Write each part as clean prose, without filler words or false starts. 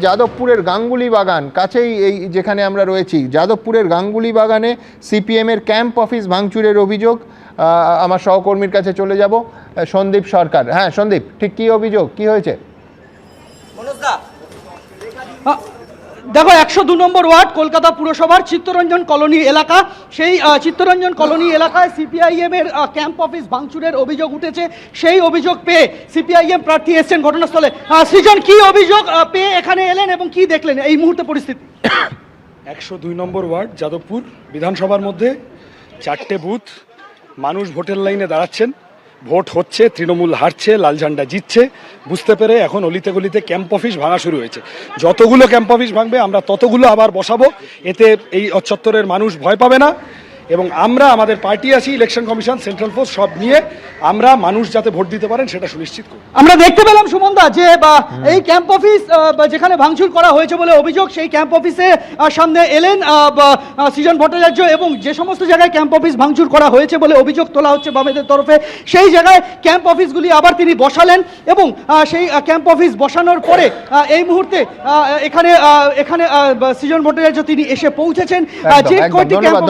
যাদবপুরের গাঙ্গুলি বাগান কাছেই এই যেখানে আমরা রয়েছি, যাদবপুরের গাঙ্গুলি বাগানে সিপিএমের ক্যাম্প অফিস ভাঙচুরের অভিযোগ। আমার সহকর্মীর কাছে চলে যাব, সন্দীপ সরকার। হ্যাঁ সন্দীপ, ঠিক কী অভিযোগ, কি হয়েছে? দেখো, 102 নম্বর ওয়ার্ড কলকাতা পুরসভার চিত্তরঞ্জন কলোনি এলাকা, সেই চিত্তরঞ্জন কলোনি এলাকায় সিপিআইএম এর ক্যাম্প অফিস ভাঙচুরের অভিযোগ উঠেছে। সেই অভিযোগ পেয়ে সিপিআইএম প্রার্থী এসছেন ঘটনাস্থলে। সৃজন, কি অভিযোগ পেয়ে এখানে এলেন এবং কি দেখলেন এই মুহূর্তে পরিস্থিতি? 102 নম্বর ওয়ার্ড যাদবপুর বিধানসভার মধ্যে 4টে বুথ, মানুষ ভোটের লাইনে দাঁড়াচ্ছেন, ভোট হচ্ছে, তৃণমূল হারছে, লাল ঝান্ডা জিতছে, বুঝতে পেরে এখন অলিতে গলিতে ক্যাম্প অফিস ভাঙা শুরু হয়েছে। যতগুলো ক্যাম্প অফিস ভাঙবে আমরা ততগুলো আবার বসাবো, এতে এই চত্বরের মানুষ ভয় পাবে না। এবং আমরা আমাদের পার্টি আছি, ইলেকশন কমিশন, সেন্ট্রাল ফোর্স সব নিয়ে আমরা মানুষ যাতে ভোট দিতে পারেন সেটা সুনিশ্চিত করব। আমরা দেখতে পেলাম সুমনদা যে এই ক্যাম্প অফিস যেখানে ভাঙচুর করা হয়েছে বলে অভিযোগ, সেই ক্যাম্প অফিসে সামনে এলেন সৃজন ভট্টাচার্য এবং যে সমস্ত জায়গায় ক্যাম্প অফিস ভাঙচুর করা হয়েছে বলে অভিযোগ তোলা হচ্ছে বামেদের তরফে, সেই জায়গায় ক্যাম্প অফিসগুলি আবার তিনি বসালেন এবং সেই ক্যাম্প অফিস বসানোর পরে এই মুহূর্তে এখানে সৃজন ভট্টাচার্য তিনি এসে পৌঁছেছেন।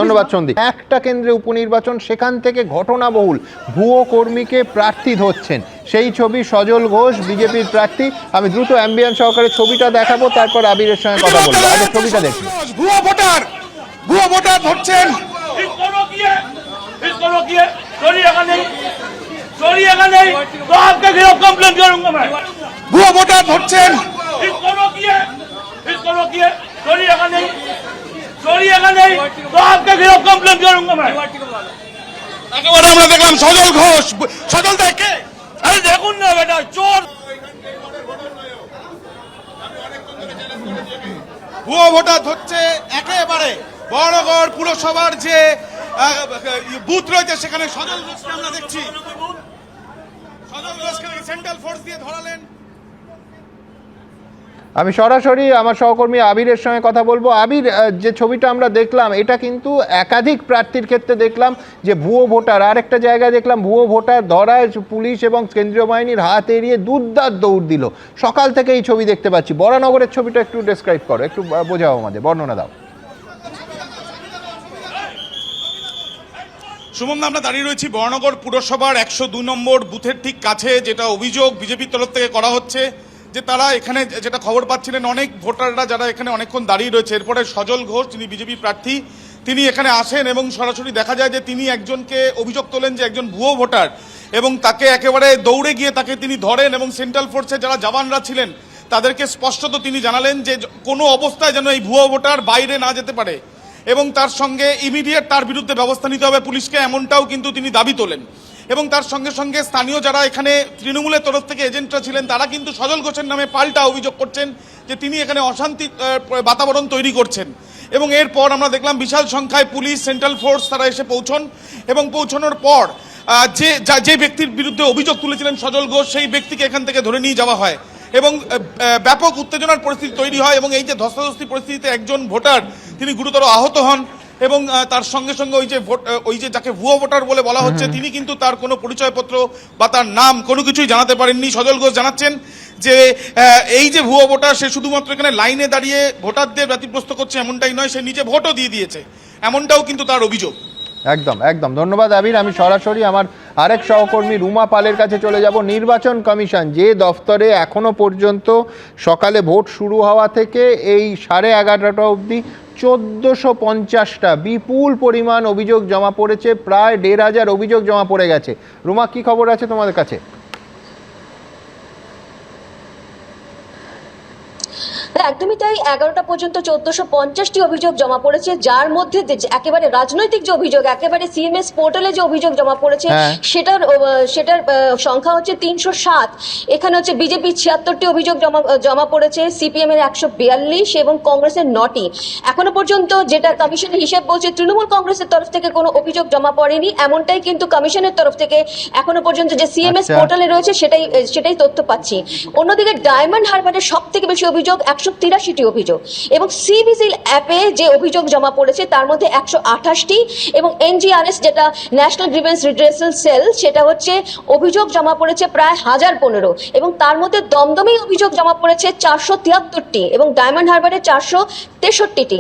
ধন্যবাদ সন্দীপ। একটা কেন্দ্রে উপনির্বাচন, সেখান থেকে ঘটনাবহুল ভুয়ো কর্মীকে প্রার্থী ধরছেন, সেই ছবি সজল ঘোষ বিজেপির প্রার্থী। আমি দ্রুত অ্যাম্বিয়েন্স সহকারে ছবিটা দেখাবো, তারপর আবিরের সঙ্গে কথা বলবো। আগে ছবিটা দেখি। ভুয়ো ভোটার ধরছেন, ভুয়ো ভোটার ধরছেন, একেবারে আমরা দেখলাম সজল ঘোষ। সজল দেখে দেখুন না বেটা, চোর। ভুয়ো ভোটার ধরছে একেবারে বড়গড় পুরসভার যে বুথ রয়েছে সেখানে সজল ঘোষকে আমরা দেখছি। সজল ঘোষকে সেন্ট্রাল ফোর্স দিয়ে ধরালেন। আমি সরাসরি আমার সহকর্মী আবিরের সঙ্গে কথা বলবো। আবির, যে ছবিটা আমরা দেখলাম এটা কিন্তু একাধিক প্রার্থীর ক্ষেত্রে দেখলাম যে ভুয়ো ভোটার, আর একটা জায়গায় দেখলাম ভুয়ো ভোটার ধরায় পুলিশ এবং কেন্দ্রীয় বাহিনীর হাত এড়িয়ে দুর্দার দৌড় দিল। সকাল থেকে এই ছবি দেখতে পাচ্ছি। বরানগরের ছবিটা একটু ডেসক্রাইব করো, একটু বোঝাও আমাদের, বর্ণনা দাও। সুমন, আমরা দাঁড়িয়ে রয়েছি বরানগর পুরসভার 102 নম্বর বুথের ঠিক কাছে, যেটা অভিযোগ বিজেপির তরফ থেকে করা হচ্ছে যে তারা এখানে, যেটা খবর পাচ্ছিলেন অনেক ভোটাররা যারা এখানে অনেকক্ষণ দাঁড়িয়ে রয়েছে। এরপরে সজল ঘোষ, যিনি বিজেপি প্রার্থী, তিনি এখানে আসেন এবং সরাসরি দেখা যায় যে তিনি একজনকে অভিযোগ তোলেন যে একজন ভুয়ো ভোটার, এবং তাকে একেবারে দৌড়ে গিয়ে তাকে তিনি ধরেন এবং সেন্ট্রাল ফোর্সের যারা জওয়ানরা ছিলেন তাদেরকে স্পষ্টত তিনি জানালেন যে কোনো অবস্থায় যেন এই ভুয়ো ভোটার বাইরে না যেতে পারে এবং তার সঙ্গে ইমিডিয়েট তার বিরুদ্ধে ব্যবস্থা নিতে হবে পুলিশকে, এমনটাও কিন্তু তিনি দাবি তোলেন। এবং তার সঙ্গে সঙ্গে স্থানীয় যারা এখানে তৃণমূলের তরফ থেকে এজেন্টরা ছিলেন তারা কিন্তু সজল ঘোষের নামে পাল্টা অভিযোগ করছেন যে তিনি এখানে অশান্তি বাতাবরণ তৈরি করছেন। এবং এরপর আমরা দেখলাম বিশাল সংখ্যায় পুলিশ, সেন্ট্রাল ফোর্স তারা এসে পৌঁছন এবং পৌঁছানোর পর যে ব্যক্তির বিরুদ্ধে অভিযোগ তুলেছিলেন সজল ঘোষ, সেই ব্যক্তিকে এখান থেকে ধরে নিয়ে যাওয়া হয় এবং ব্যাপক উত্তেজনার পরিস্থিতি তৈরি হয়। এবং এই যে ধস্তাধস্তি পরিস্থিতিতে একজন ভোটার তিনি গুরুতর আহত হন এবং তার সঙ্গে সঙ্গে ওই যে যাকে ভুয়ো ভোটার বলে বলা হচ্ছে তিনি কিন্তু তার কোনো পরিচয়পত্র বা তার নাম কোনো কিছুই জানাতে পারেননি। সজল ঘোষ জানাচ্ছেন যে এই যে ভুয়ো ভোটার, সে শুধুমাত্র এখানে লাইনে দাঁড়িয়ে ভোটারদের ব্যতিগ্রস্ত করছে এমনটাই নয়, সে নিজে ভোটও দিয়ে দিয়েছে, এমনটাও কিন্তু তার অভিযোগ। একদম ধন্যবাদ আবির। আমি সরাসরি আমার আরেক সহকর্মী রুমা পালের কাছে চলে যাব। নির্বাচন কমিশন যে দফতরে এখনো পর্যন্ত সকালে ভোট শুরু হওয়া থেকে এই 11:30টা অবধি 1450টা বিপুল পরিমাণ অভিযোগ জমা পড়েছে, প্রায় 1500 অভিযোগ জমা পড়ে গেছে। রুমা, কি খবর আছে তোমাদের কাছে? একদমই তাই, 11টা পর্যন্ত 1450টি অভিযোগ জমা পড়েছে, যার মধ্যে একেবারে রাজনৈতিক যে অভিযোগ, একেবারে সিএমএস পোর্টালে যে অভিযোগ জমা পড়েছে সেটার সংখ্যা হচ্ছে 307। এখানে হচ্ছে বিজেপি 76টি অভিযোগ জমা পড়েছে, সিপিএম এর 142 এবং কংগ্রেসের 9টি। এখনো পর্যন্ত যেটা কমিশনের হিসাব বলছে, তৃণমূল কংগ্রেসের তরফ থেকে কোনো অভিযোগ জমা পড়েনি, এমনটাই কিন্তু কমিশনের তরফ থেকে এখনো পর্যন্ত যে সিএমএস পোর্টালে রয়েছে সেটাই তথ্য পাচ্ছি। অন্যদিকে ডায়মন্ড হারবারের সব থেকে বেশি অভিযোগ 183টি অভিযোগ, এবং সিভিজিল অ্যাপে যে অভিযোগ জমা পড়েছে তার মধ্যে 128টি, এবং এনজিআরএস যেটা ন্যাশনাল গ্রিভেন্স রিড্রেসাল সেল সেটা হচ্ছে অভিযোগ জমা পড়েছে প্রায় 1015, এবং তার মধ্যে দমদমেই অভিযোগ জমা পড়েছে 473টি এবং ডায়মন্ড হারবারে 463টি।